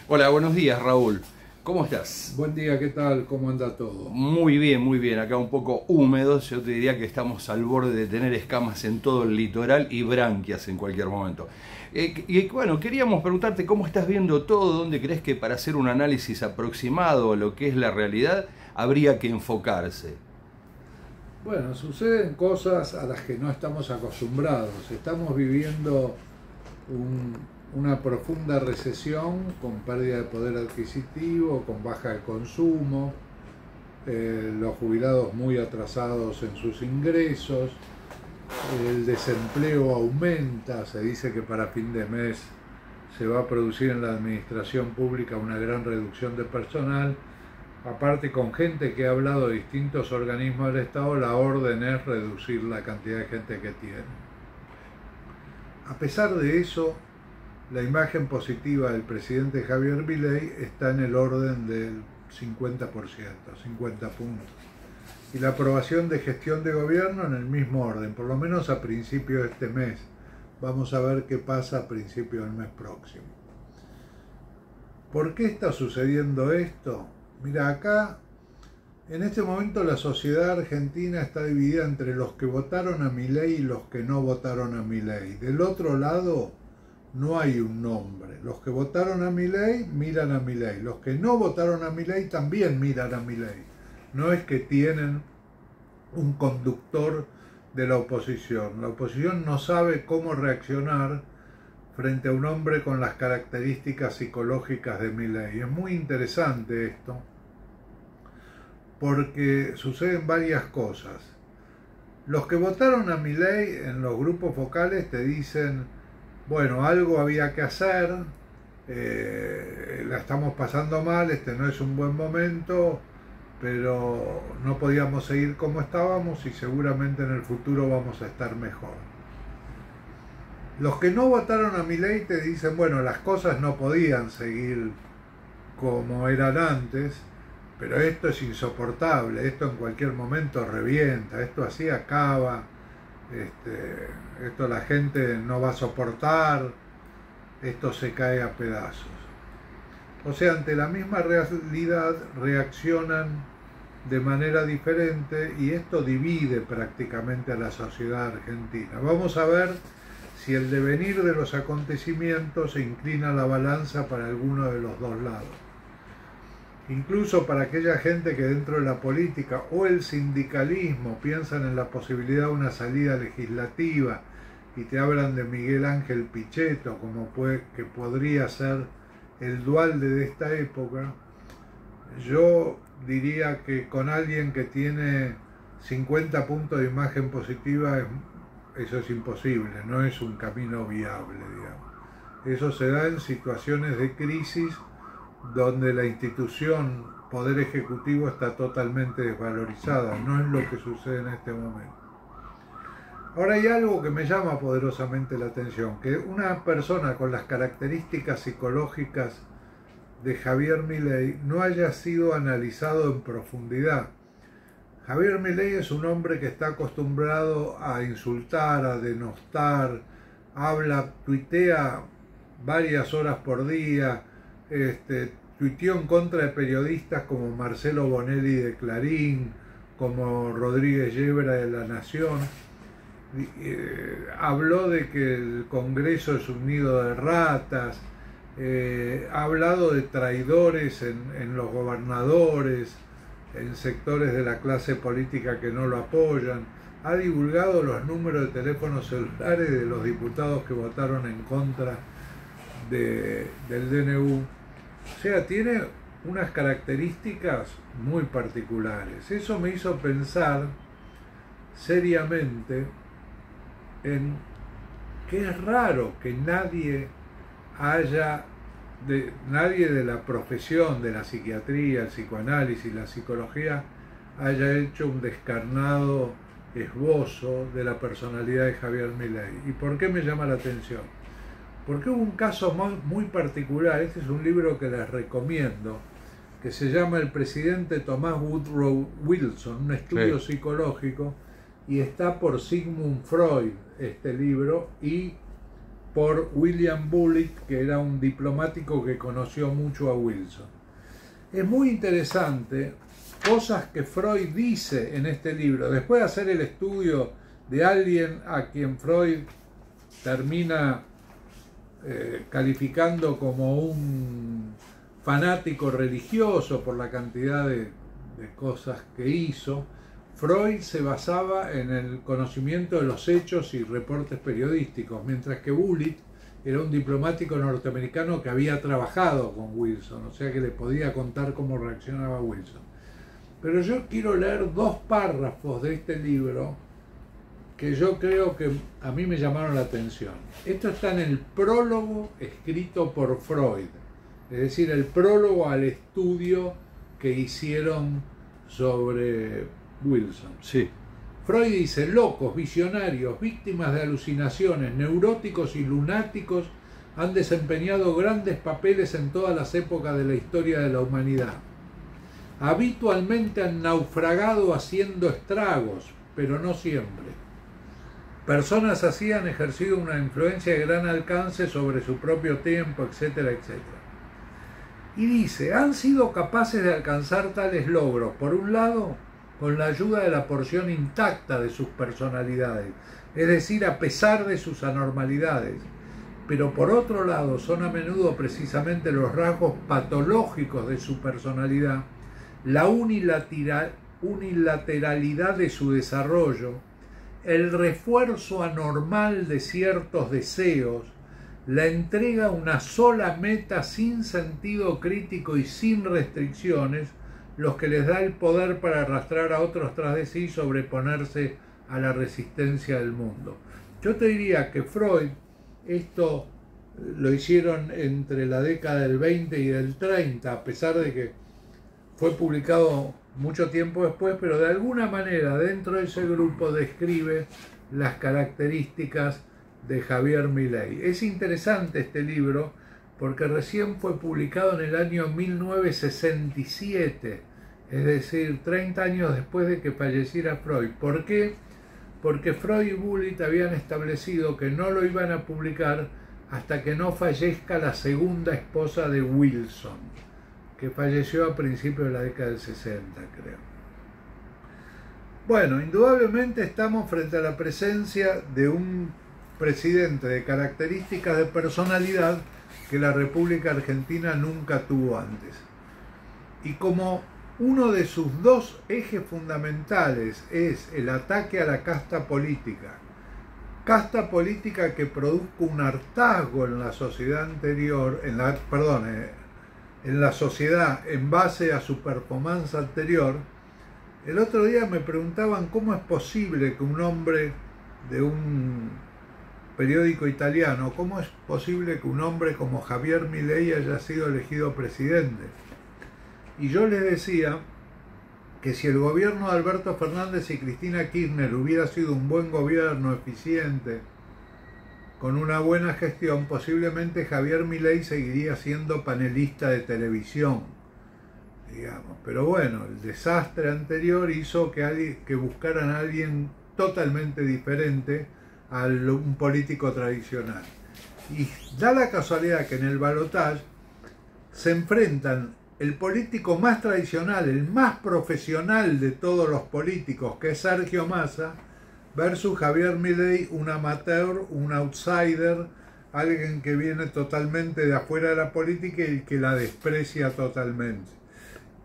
Hola, buenos días, Raúl. ¿Cómo estás? Buen día, ¿qué tal? ¿Cómo anda todo? Muy bien, muy bien. Acá un poco húmedo. Yo te diría que estamos al borde de tener escamas en todo el litoral y branquias en cualquier momento. Y bueno, queríamos preguntarte cómo estás viendo todo, dónde crees que para hacer un análisis aproximado a lo que es la realidad habría que enfocarse. Bueno, suceden cosas a las que no estamos acostumbrados. Estamos viviendo una profunda recesión con pérdida de poder adquisitivo, con baja de consumo, los jubilados muy atrasados en sus ingresos, el desempleo aumenta, se dice que para fin de mes se va a producir en la administración pública una gran reducción de personal. Aparte, con gente que ha hablado de distintos organismos del Estado, la orden es reducir la cantidad de gente que tienen. A pesar de eso, la imagen positiva del presidente Javier Milei está en el orden del 50%, 50 puntos. Y la aprobación de gestión de gobierno en el mismo orden, por lo menos a principio de este mes. Vamos a ver qué pasa a principio del mes próximo. ¿Por qué está sucediendo esto? Mira, acá, en este momento la sociedad argentina está dividida entre los que votaron a Milei y los que no votaron a Milei. Del otro lado no hay un nombre. Los que votaron a Milei miran a Milei. Los que no votaron a Milei también miran a Milei. No es que tienen un conductor de la oposición. La oposición no sabe cómo reaccionar frente a un hombre con las características psicológicas de Milei. Es muy interesante esto, porque suceden varias cosas. Los que votaron a Milei en los grupos focales te dicen, bueno, algo había que hacer, la estamos pasando mal, este no es un buen momento, pero no podíamos seguir como estábamos y seguramente en el futuro vamos a estar mejor. Los que no votaron a Milei te dicen, bueno, las cosas no podían seguir como eran antes, pero esto es insoportable, esto en cualquier momento revienta, esto así acaba, esto la gente no va a soportar, esto se cae a pedazos. O sea, ante la misma realidad reaccionan de manera diferente y esto divide prácticamente a la sociedad argentina. Vamos a ver si el devenir de los acontecimientos se inclina la balanza para alguno de los dos lados. Incluso para aquella gente que dentro de la política o el sindicalismo piensan en la posibilidad de una salida legislativa y te hablan de Miguel Ángel Pichetto como que podría ser el Duhalde de esta época, yo diría que con alguien que tiene 50 puntos de imagen positiva eso es imposible, no es un camino viable, digamos. Eso se da en situaciones de crisis donde la institución Poder Ejecutivo está totalmente desvalorizada, no es lo que sucede en este momento. Ahora hay algo que me llama poderosamente la atención, que una persona con las características psicológicas de Javier Milei no haya sido analizado en profundidad. Javier Milei es un hombre que está acostumbrado a insultar, a denostar, tuitea varias horas por día, tuiteó en contra de periodistas como Marcelo Bonelli de Clarín, como Rodríguez Yebra de La Nación. Habló de que el Congreso es un nido de ratas, ha hablado de traidores en los gobernadores, en sectores de la clase política que no lo apoyan, ha divulgado los números de teléfonos celulares de los diputados que votaron en contra del DNU. O sea, tiene unas características muy particulares. Eso me hizo pensar seriamente en que es raro que nadie de la profesión de la psiquiatría, el psicoanálisis, la psicología haya hecho un descarnado esbozo de la personalidad de Javier Milei. ¿Y por qué me llama la atención? Porque hubo un caso muy particular, este es un libro que les recomiendo, que se llama El presidente Thomas Woodrow Wilson, un estudio psicológico, y está por Sigmund Freud este libro y por William Bullitt, que era un diplomático que conoció mucho a Wilson. Es muy interesante cosas que Freud dice en este libro. Después de hacer el estudio de alguien a quien Freud termina calificando como un fanático religioso por la cantidad de cosas que hizo, Freud se basaba en el conocimiento de los hechos y reportes periodísticos, mientras que Bullitt era un diplomático norteamericano que había trabajado con Wilson, o sea que le podía contar cómo reaccionaba Wilson. Pero yo quiero leer dos párrafos de este libro que yo creo que a mí me llamaron la atención. Esto está en el prólogo escrito por Freud, es decir, el prólogo al estudio que hicieron sobre Wilson. Sí. Freud dice: locos, visionarios, víctimas de alucinaciones, neuróticos y lunáticos han desempeñado grandes papeles en todas las épocas de la historia de la humanidad. Habitualmente han naufragado haciendo estragos, pero no siempre. Personas así han ejercido una influencia de gran alcance sobre su propio tiempo, etcétera, etcétera. Y dice: han sido capaces de alcanzar tales logros, por un lado, con la ayuda de la porción intacta de sus personalidades, es decir, a pesar de sus anormalidades, pero por otro lado son a menudo precisamente los rasgos patológicos de su personalidad, la unilateralidad de su desarrollo, el refuerzo anormal de ciertos deseos, la entrega a una sola meta sin sentido crítico y sin restricciones, los que les da el poder para arrastrar a otros tras de sí y sobreponerse a la resistencia del mundo. Yo te diría que Freud, esto lo hicieron entre la década del 20 y del 30, a pesar de que fue publicado mucho tiempo después, pero de alguna manera dentro de ese grupo describe las características de Javier Milei. Es interesante este libro porque recién fue publicado en el año 1967, es decir, 30 años después de que falleciera Freud. ¿Por qué? Porque Freud y Bullitt habían establecido que no lo iban a publicar hasta que no fallezca la segunda esposa de Wilson, que falleció a principios de la década del 60, creo. Bueno, indudablemente estamos frente a la presencia de un presidente de características de personalidad que la República Argentina nunca tuvo antes. Y como uno de sus dos ejes fundamentales es el ataque a la casta política que produzca un hartazgo en la sociedad anterior, en la sociedad en base a su performance anterior. El otro día me preguntaban cómo es posible que un hombre de un periódico italiano, cómo es posible que un hombre como Javier Milei haya sido elegido presidente. Y yo les decía que si el gobierno de Alberto Fernández y Cristina Kirchner hubiera sido un buen gobierno, eficiente, con una buena gestión, posiblemente Javier Milei seguiría siendo panelista de televisión, digamos. Pero bueno, el desastre anterior hizo que buscaran a alguien totalmente diferente a un político tradicional. Y da la casualidad que en el balotaje se enfrentan el político más tradicional, el más profesional de todos los políticos, que es Sergio Massa, versus Javier Milei, un amateur, un outsider, alguien que viene totalmente de afuera de la política y que la desprecia totalmente.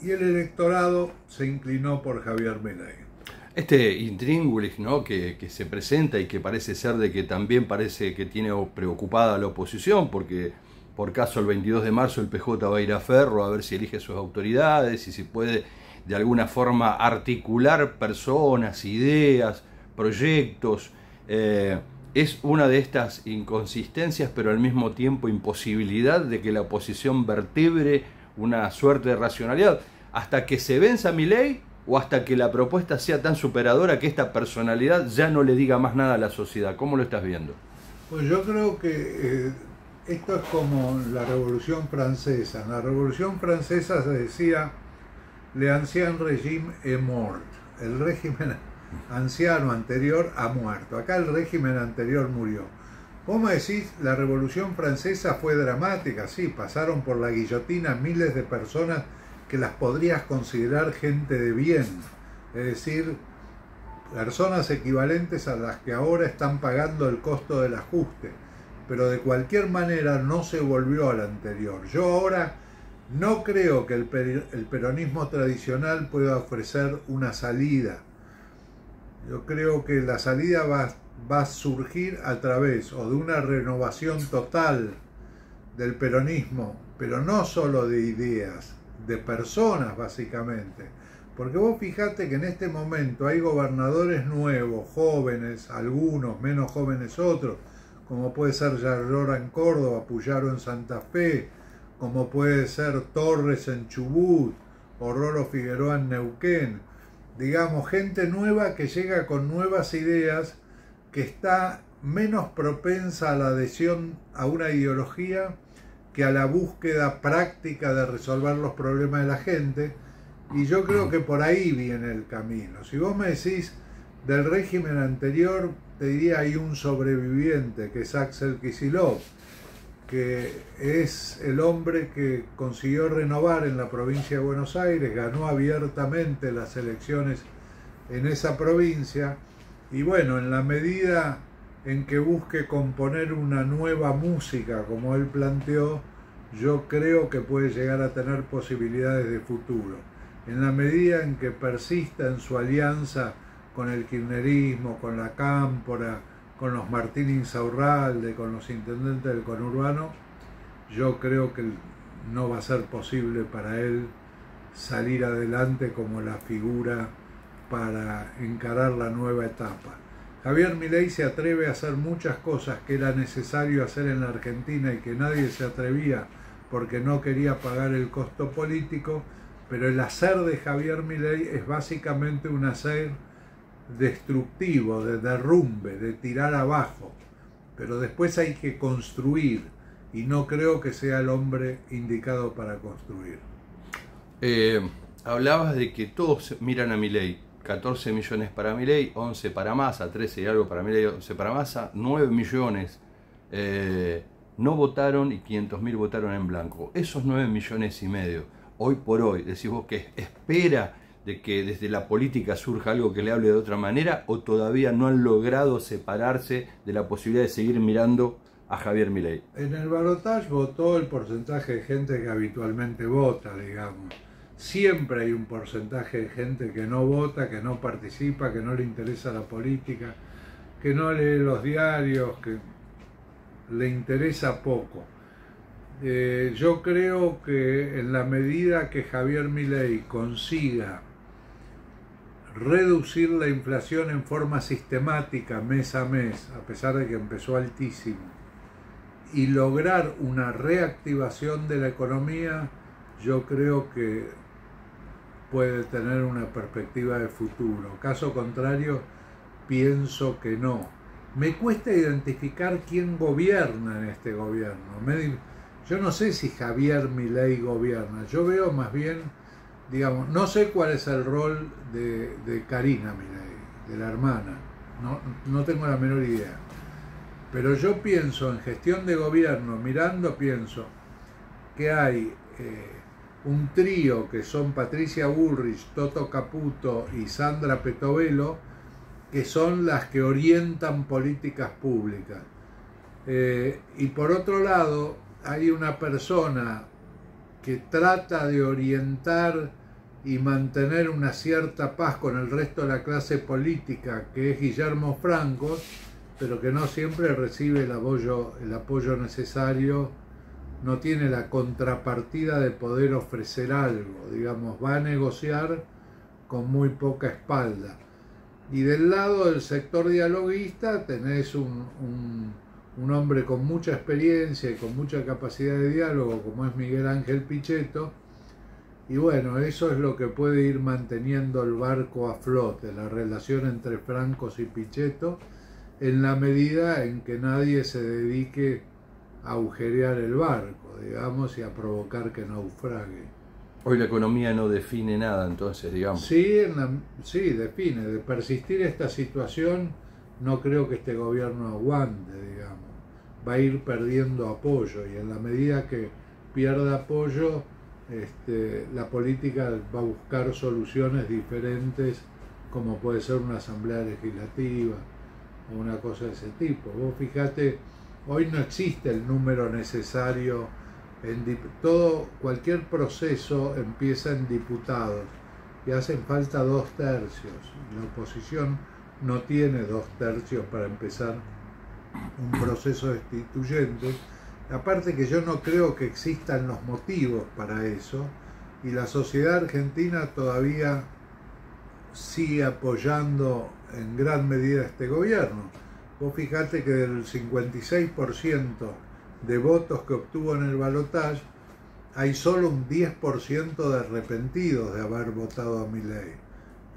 Y el electorado se inclinó por Javier Milei. Este intríngulis, ¿no?, que se presenta y que parece ser de que también parece que tiene preocupada a la oposición, porque por caso el 22 de marzo el PJ va a ir a Ferro a ver si elige sus autoridades y si puede de alguna forma articular personas, ideas, proyectos. Es una de estas inconsistencias, pero al mismo tiempo imposibilidad de que la oposición vertebre una suerte de racionalidad hasta que se venza Milei o hasta que la propuesta sea tan superadora que esta personalidad ya no le diga más nada a la sociedad. ¿Cómo lo estás viendo? Pues yo creo que esto es como la Revolución Francesa. En la Revolución Francesa se decía l'Ancien Régime est mort. El régimen anciano anterior ha muerto. Acá el régimen anterior murió. Vos me decís, la Revolución Francesa fue dramática, sí, pasaron por la guillotina miles de personas que las podrías considerar gente de bien, es decir, personas equivalentes a las que ahora están pagando el costo del ajuste, pero de cualquier manera no se volvió al anterior. Yo ahora no creo que el peronismo tradicional pueda ofrecer una salida. Yo creo que la salida va a surgir a través o de una renovación total del peronismo, pero no solo de ideas, de personas básicamente. Porque vos fijate que en este momento hay gobernadores nuevos, jóvenes, algunos, menos jóvenes otros, como puede ser Yarlora en Córdoba, Puyaro en Santa Fe, como puede ser Torres en Chubut, o Rolo Figueroa en Neuquén. Digamos, gente nueva que llega con nuevas ideas, que está menos propensa a la adhesión a una ideología que a la búsqueda práctica de resolver los problemas de la gente, y yo creo que por ahí viene el camino. Si vos me decís del régimen anterior, te diría hay un sobreviviente, que es Axel Kicillof, que es el hombre que consiguió renovar en la provincia de Buenos Aires, ganó abiertamente las elecciones en esa provincia, y bueno, en la medida en que busque componer una nueva música, como él planteó, yo creo que puede llegar a tener posibilidades de futuro. En la medida en que persista en su alianza con el kirchnerismo, con la Cámpora, con los Martín Insaurralde, con los intendentes del conurbano, yo creo que no va a ser posible para él salir adelante como la figura para encarar la nueva etapa. Javier Milei se atreve a hacer muchas cosas que era necesario hacer en la Argentina y que nadie se atrevía porque no quería pagar el costo político, pero el hacer de Javier Milei es básicamente un hacer destructivo, de derrumbe, de tirar abajo, pero después hay que construir, y no creo que sea el hombre indicado para construir. Hablabas de que todos miran a Milei, 14 millones para Milei, 11 para Massa, 13 y algo para Milei, 11 para Massa, 9 millones no votaron y 500.000 votaron en blanco. Esos 9 millones y medio, hoy por hoy, decís vos que espera de que desde la política surja algo que le hable de otra manera, o todavía no han logrado separarse de la posibilidad de seguir mirando a Javier Milei. En el balotaje votó el porcentaje de gente que habitualmente vota, digamos. Siempre hay un porcentaje de gente que no vota, que no participa, que no le interesa la política, que no lee los diarios, que le interesa poco. Yo creo que en la medida que Javier Milei consiga reducir la inflación en forma sistemática mes a mes, a pesar de que empezó altísimo, y lograr una reactivación de la economía, yo creo que puede tener una perspectiva de futuro. Caso contrario, pienso que no. Me cuesta identificar quién gobierna en este gobierno. Yo no sé si Javier Milei gobierna. Yo veo más bien, digamos, no sé cuál es el rol de Karina Milei, de la hermana. No tengo la menor idea. Pero yo pienso en gestión de gobierno, mirando, pienso que hay un trío que son Patricia Bullrich, Toto Caputo y Sandra Petovelo, que son las que orientan políticas públicas. Y por otro lado, hay una persona que trata de orientar y mantener una cierta paz con el resto de la clase política, que es Guillermo Franco, pero que no siempre recibe el apoyo necesario, no tiene la contrapartida de poder ofrecer algo, digamos, va a negociar con muy poca espalda. Y del lado del sector dialoguista tenés un hombre con mucha experiencia y con mucha capacidad de diálogo, como es Miguel Ángel Pichetto, y bueno, eso es lo que puede ir manteniendo el barco a flote, la relación entre Francos y Pichetto, en la medida en que nadie se dedique a agujerear el barco, digamos, y a provocar que naufrague. Hoy la economía no define nada, entonces, digamos. Sí, sí, define. De persistir esta situación, no creo que este gobierno aguante, digamos. va a ir perdiendo apoyo, y en la medida que pierda apoyo, la política va a buscar soluciones diferentes, como puede ser una asamblea legislativa o una cosa de ese tipo. Vos fijate, hoy no existe el número necesario cualquier proceso empieza en diputados y hacen falta 2/3. La oposición no tiene 2/3 para empezar un proceso destituyente. Aparte que yo no creo que existan los motivos para eso, y la sociedad argentina todavía sigue apoyando en gran medida este gobierno. Vos fijate que del 56% de votos que obtuvo en el balotaje, hay solo un 10% de arrepentidos de haber votado a Milei.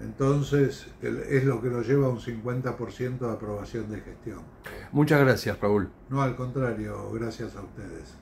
Entonces es lo que lo lleva a un 50% de aprobación de gestión. Muchas gracias, Raúl. No, al contrario, gracias a ustedes.